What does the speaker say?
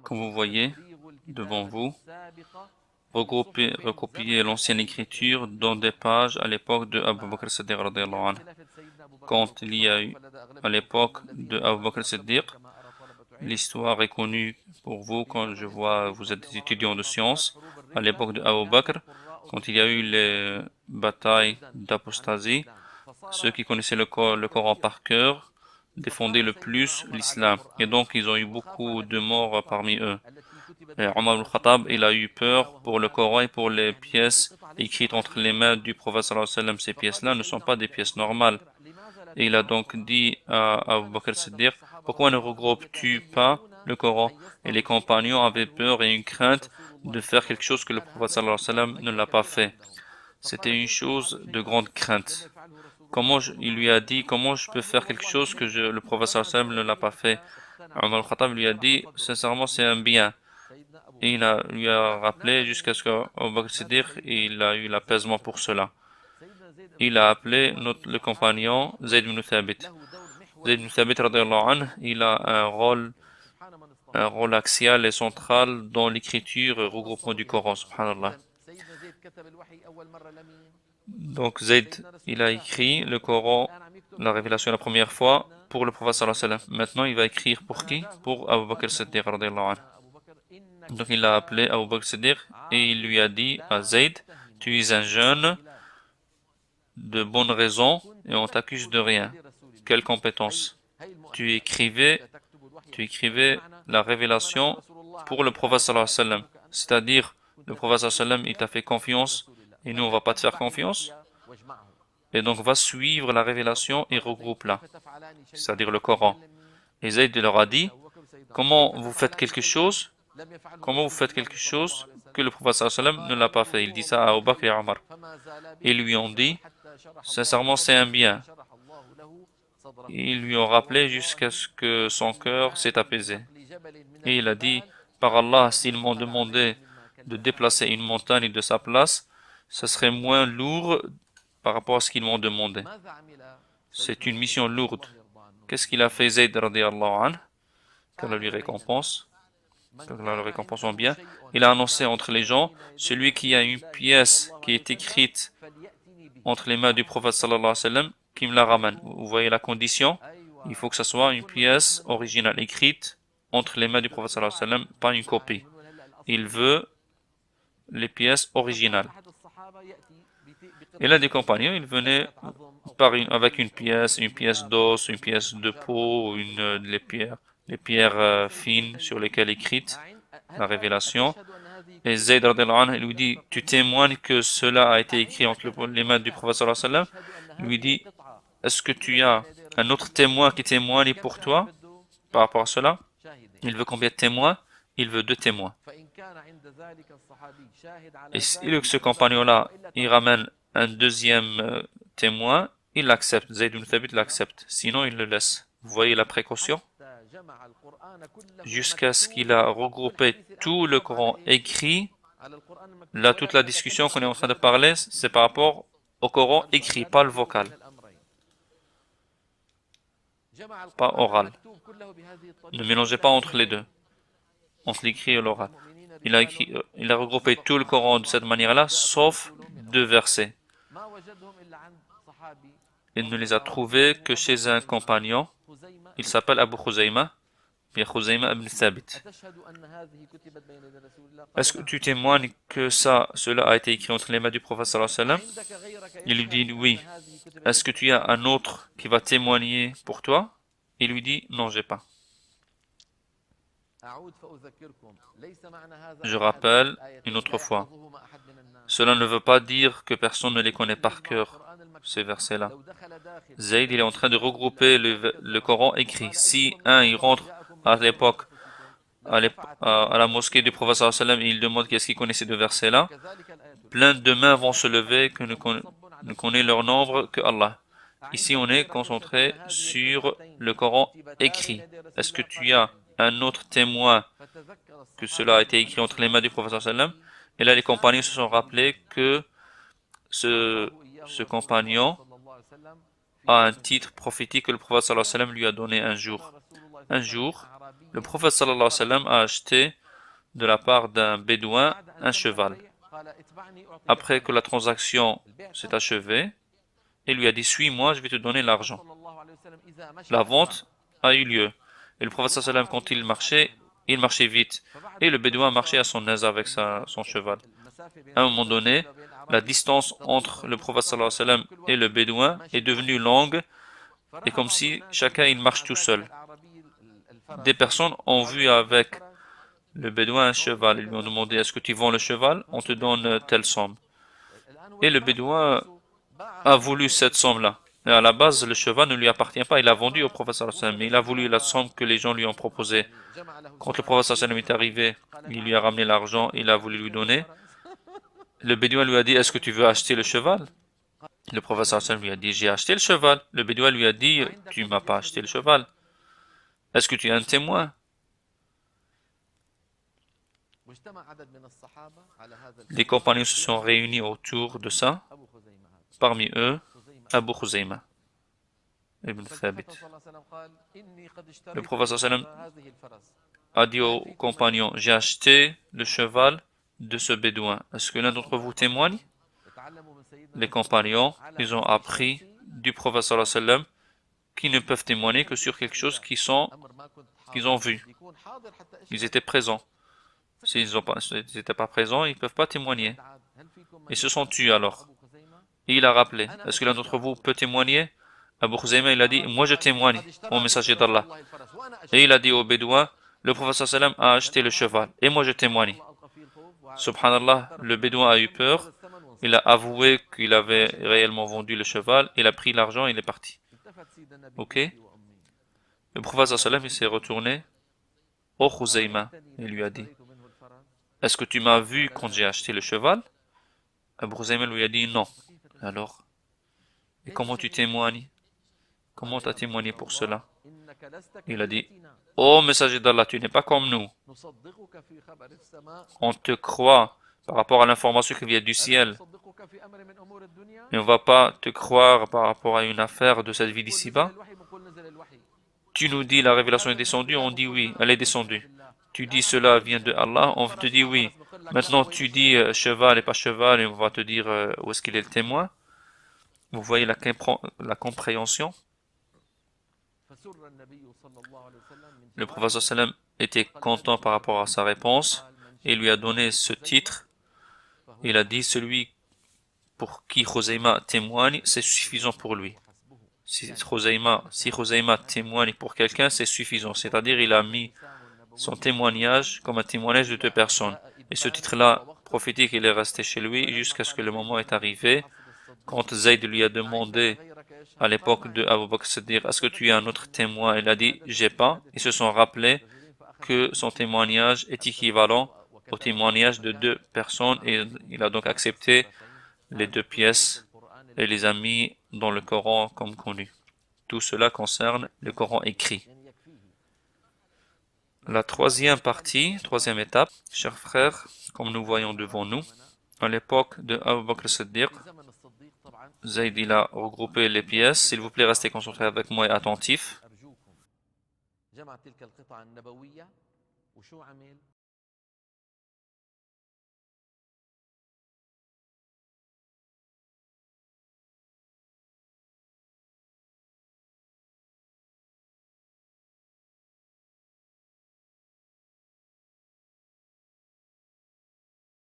Comme vous voyez devant vous, recopier l'ancienne écriture dans des pages à l'époque de Abu Bakr Siddiq radiyallahu anhu. Quand il y a eu à l'époque de Abu Bakr Siddiq, l'histoire est connue pour vous quand je vois vous êtes des étudiants de sciences. À l'époque de Abu Bakr, quand il y a eu les batailles d'apostasie, ceux qui connaissaient le Coran par cœur défendaient le plus l'islam. Et donc ils ont eu beaucoup de morts parmi eux. Et Omar al-Khattab, il a eu peur pour le Coran et pour les pièces écrites entre les mains du prophète sallallahu alayhi wa sallam. Ces pièces-là ne sont pas des pièces normales. Et il a donc dit à Abu Bakr Siddiq, pourquoi ne regroupes-tu pas le Coran? Et les compagnons avaient peur et une crainte de faire quelque chose que le prophète sallallahu alayhi wa sallam ne l'a pas fait. C'était une chose de grande crainte. Il lui a dit, comment je peux faire quelque chose que le prophète sallallahu alayhi wa sallam ne l'a pas fait? Omar al-Khattab lui a dit, sincèrement, c'est un bien. Et lui a rappelé jusqu'à ce qu'Abu Bakr Siddiq, il a eu l'apaisement pour cela. Il a appelé le compagnon Zayd ibn Thabit. Zayd ibn Thabit, radiyallahu anhu, il a un rôle axial et central dans l'écriture et regroupement du Coran, subhanallah. Donc Zayd, il a écrit le Coran, la révélation la première fois pour le prophète sallallahu alayhi wa sallam. Maintenant, il va écrire pour qui? Pour Abu Bakr Siddiq, radiyallahu anhu. Donc il a appelé Abu Bakr Siddiq et il lui a dit à Zayd, tu es un jeune de bonnes raisons et on t'accuse de rien. Quelle compétence? Tu écrivais la révélation pour le prophète sallallahu alayhi wa sallam. C'est-à-dire, le prophète sallallahu alayhi wa sallam, il t'a fait confiance et nous on va pas te faire confiance. Et donc va suivre la révélation et regroupe-la. C'est-à-dire le Coran. Et Zayd leur a dit, comment vous faites quelque chose que le prophète sallallahu alayhi wa sallam ne l'a pas fait? Il dit ça à Abu Bakr et Omar. Ils lui ont dit, sincèrement c'est un bien. Ils lui ont rappelé jusqu'à ce que son cœur s'est apaisé. Et il a dit, par Allah, s'ils m'ont demandé de déplacer une montagne de sa place, ce serait moins lourd par rapport à ce qu'ils m'ont demandé. C'est une mission lourde. Qu'est-ce qu'il a fait Zayd radiyallahu anhu? Qu'Allah lui récompense. Qu'Allah le récompense en bien. Il a annoncé entre les gens, celui qui a une pièce qui est écrite entre les mains du prophète sallallahu alayhi wa sallam, qui me la ramène. Vous voyez la condition? Il faut que ce soit une pièce originale écrite entre les mains du prophète sallallahu alayhi wa sallam, pas une copie. Il veut les pièces originales. Et l'un des compagnons, il venait avec une pièce d'os, une pièce de peau, les pierres fines sur lesquelles est écrite la révélation. Et Zayd radiyallahu anhu, il lui dit, tu témoignes que cela a été écrit entre les mains du prophète sallallahu alayhi wa sallam? Il lui dit, est-ce que tu as un autre témoin qui témoigne pour toi par rapport à cela? Il veut combien de témoins? Il veut 2 témoins. Et si ce compagnon-là, il ramène un deuxième témoin, il l'accepte. Zayd ibn Thabit l'accepte. Sinon, il le laisse. Vous voyez la précaution? Jusqu'à ce qu'il a regroupé tout le Coran écrit. Là, toute la discussion qu'on est en train de parler, c'est par rapport au Coran écrit, pas le vocal. Pas oral. Ne mélangez pas entre les deux. Entre l'écrit et l'oral. Il a regroupé tout le Coran de cette manière-là, sauf 2 versets. Il ne les a trouvés que chez un compagnon. Il s'appelle Abu Khuzayma, bien Khuzayma ibn Thabit. Est-ce que tu témoignes que cela a été écrit entre les mains du prophète sallallahu alayhi wa sallam? Il lui dit oui. Est-ce que tu as un autre qui va témoigner pour toi? Il lui dit non, j'ai pas. Je rappelle une autre fois. Cela ne veut pas dire que personne ne les connaît par cœur, ces versets-là. Zayd, il est en train de regrouper le Coran écrit. Si il rentre à l'époque à la mosquée du prophète sallallahu alayhi wa sallam et il demande qu'est-ce qu'il connaît ces 2 versets-là, plein de mains vont se lever que ne connaît leur nombre que Allah. Ici, on est concentré sur le Coran écrit. Est-ce que tu as un autre témoin que cela a été écrit entre les mains du prophète sallallahu alayhi wa sallam? Et là, les compagnons se sont rappelés que ce compagnon, a un titre prophétique que le prophète sallallahu alayhi wa sallam lui a donné un jour. Un jour, le prophète sallallahu alayhi wa sallam a acheté de la part d'un bédouin un cheval. Après que la transaction s'est achevée, il lui a dit « Suis-moi, je vais te donner l'argent ». La vente a eu lieu. Et le prophète sallallahu alayhi wa sallam, quand il marchait vite. Et le bédouin marchait à son aise avec son cheval. À un moment donné, la distance entre le prophète sallallahu alayhi wa sallam et le bédouin est devenue longue et comme si chacun il marche tout seul. Des personnes ont vu avec le bédouin un cheval. Ils lui ont demandé « Est-ce que tu vends le cheval? On te donne telle somme. » Et le bédouin a voulu cette somme-là. Et à la base, le cheval ne lui appartient pas. Il a vendu au prophète sallallahu alayhi wa sallam, mais il a voulu la somme que les gens lui ont proposée. Quand le prophète sallallahu alayhi wa sallam est arrivé, il lui a ramené l'argent, il a voulu lui donner. Le bédouin lui a dit « Est-ce que tu veux acheter le cheval ?» Le prophète sallallahu alayhi wa sallam lui a dit « J'ai acheté le cheval. » Le bédouin lui a dit « Tu m'as pas acheté le cheval. Est-ce que tu es un témoin ?» Les compagnons se sont réunis autour de ça. Parmi eux, Abu Khuzayma ibn Thabit. Le prophète sallallahu alayhi wa sallam a dit aux compagnons « J'ai acheté le cheval de ce bédouin. Est-ce que l'un d'entre vous témoigne ?» Les compagnons, ils ont appris du prophète sallallahu alayhi wa sallam qu'ils ne peuvent témoigner que sur quelque chose qu'ils ont vu. Ils étaient présents. S'ils n'étaient pas présents, ils ne peuvent pas témoigner. Ils se sont tus alors. Et il a rappelé, est-ce que l'un d'entre vous peut témoigner? Abu Khuzayma, il a dit, moi je témoigne au messager d'Allah. Et il a dit au bédouin, le prophète sallallahu alayhi wa sallam a acheté le cheval. Et moi je témoigne. Subhanallah, le bédouin a eu peur. Il a avoué qu'il avait réellement vendu le cheval. Il a pris l'argent et il est parti. Ok? Le prophète sallallahu alayhi wa sallam, il s'est retourné au Khuzayma. Il lui a dit, est-ce que tu m'as vu quand j'ai acheté le cheval? Abu Khuzayma lui a dit non. Alors, et comment tu témoignes? Comment tu as témoigné pour cela? Il a dit, ô messager d'Allah, tu n'es pas comme nous. On te croit par rapport à l'information qui vient du ciel. Et on ne va pas te croire par rapport à une affaire de cette vie d'ici-bas. Tu nous dis la révélation est descendue, on dit oui, elle est descendue. Tu dis cela vient de Allah, on te dit oui. Maintenant tu dis cheval et pas cheval et on va te dire où est-ce qu'il est le témoin. Vous voyez la compréhension. Le prophète sallam était content par rapport à sa réponse et lui a donné ce titre. Il a dit celui pour qui Khuzayma témoigne, c'est suffisant pour lui. Si Khuzayma témoigne pour quelqu'un, c'est suffisant. C'est-à-dire il a mis son témoignage comme un témoignage de deux personnes. Et ce titre-là, prophétique, il est resté chez lui jusqu'à ce que le moment est arrivé. Quand Zayd lui a demandé à l'époque de Abu Bakr Siddiq, est-ce que tu es un autre témoin? Il a dit, j'ai pas. Ils se sont rappelés que son témoignage est équivalent au témoignage de deux personnes et il a donc accepté les deux pièces et les a mis dans le Coran comme connu. Tout cela concerne le Coran écrit. La troisième partie, troisième étape, chers frères, comme nous voyons devant nous, à l'époque de Abu Bakr Siddiq, Zayd il a regroupé les pièces. S'il vous plaît, restez concentrés avec moi et attentifs.